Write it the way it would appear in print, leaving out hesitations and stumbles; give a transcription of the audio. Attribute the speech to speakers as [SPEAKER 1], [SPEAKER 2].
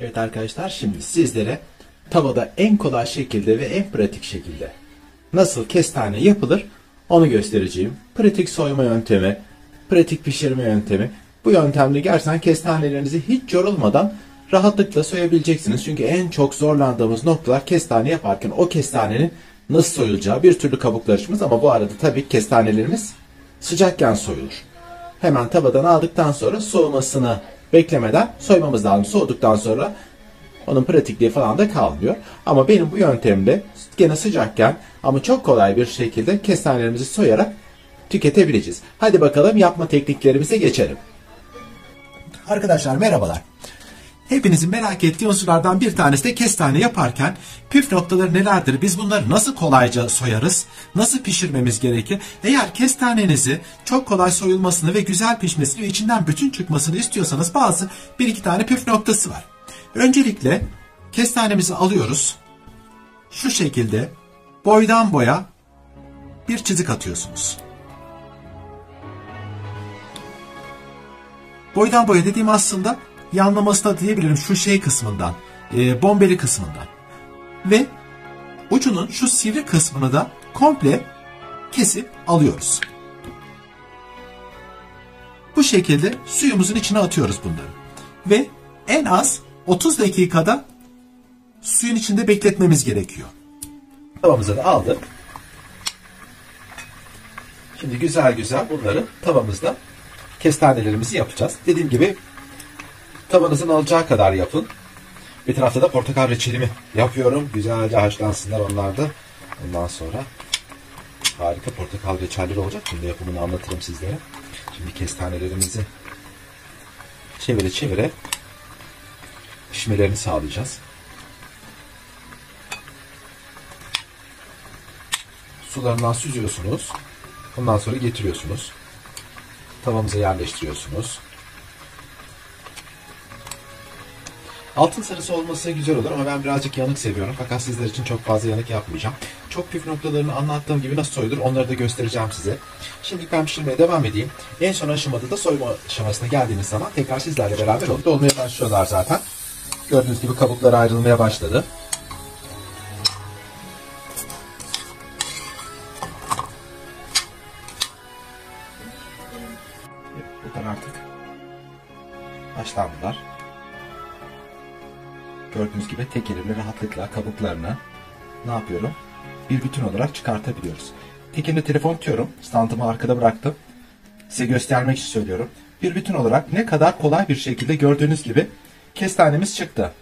[SPEAKER 1] Evet arkadaşlar, şimdi sizlere tavada en kolay şekilde ve en pratik şekilde nasıl kestane yapılır onu göstereceğim. Pratik soyma yöntemi, pratik pişirme yöntemi. Bu yöntemle gerçekten kestanelerinizi hiç yorulmadan rahatlıkla soyabileceksiniz. Çünkü en çok zorlandığımız noktalar kestane yaparken o kestanenin nasıl soyulacağı, bir türlü kabuklarışımız, ama bu arada tabii kestanelerimiz sıcakken soyulur. Hemen tavadan aldıktan sonra soğumasını beklemeden soymamız lazım. Soğuduktan sonra onun pratikliği falan da kalmıyor. Ama benim bu yöntemle gene sıcakken ama çok kolay bir şekilde kestanelerimizi soyarak tüketebileceğiz. Hadi bakalım yapma tekniklerimize geçelim. Arkadaşlar merhabalar. Hepinizin merak ettiği unsurlardan bir tanesi de kestane yaparken püf noktaları nelerdir? Biz bunları nasıl kolayca soyarız? Nasıl pişirmemiz gerekir? Eğer kestanenizi çok kolay soyulmasını ve güzel pişmesini ve içinden bütün çıkmasını istiyorsanız bazı bir iki tane püf noktası var. Öncelikle kestanemizi alıyoruz. Şu şekilde boydan boya bir çizik atıyorsunuz. Boydan boya dediğim aslında yanlaması da diyebilirim şu şey kısmından, bombeli kısmından. Ve ucunun şu sivri kısmını da komple kesip alıyoruz. Bu şekilde suyumuzun içine atıyoruz bunları. Ve en az 30 dakikada suyun içinde bekletmemiz gerekiyor. Tavamıza da aldık. Şimdi güzel güzel bunları tavamızda kestanelerimizi yapacağız. Dediğim gibi tavanızın alacağı kadar yapın. Bir tarafta da portakal reçelimi yapıyorum. Güzelce haşlansınlar onlar da. Ondan sonra harika portakal reçelleri olacak. Şimdi yapımını anlatırım sizlere. Şimdi kestanelerimizi çevire çevire pişmelerini sağlayacağız. Sularından süzüyorsunuz. Ondan sonra getiriyorsunuz. Tavamıza yerleştiriyorsunuz. Altın sarısı olması güzel olur ama ben birazcık yanık seviyorum. Fakat sizler için çok fazla yanık yapmayacağım. Çok püf noktalarını anlattığım gibi nasıl soyulur onları da göstereceğim size. Şimdi ben pişirmeye devam edeyim. En son aşamada da soyma aşamasına geldiğimiz zaman tekrar sizlerle beraber olmaya başlıyorlar zaten. Gördüğünüz gibi kabuklar ayrılmaya başladı. Buradan artık haşlandılar. Gördüğünüz gibi tek elimle rahatlıkla kabuklarını ne yapıyorum? Bir bütün olarak çıkartabiliyoruz. Tek elimle telefon tutuyorum. Standımı arkada bıraktım. Size göstermek için söylüyorum. Bir bütün olarak ne kadar kolay bir şekilde gördüğünüz gibi kestanemiz çıktı.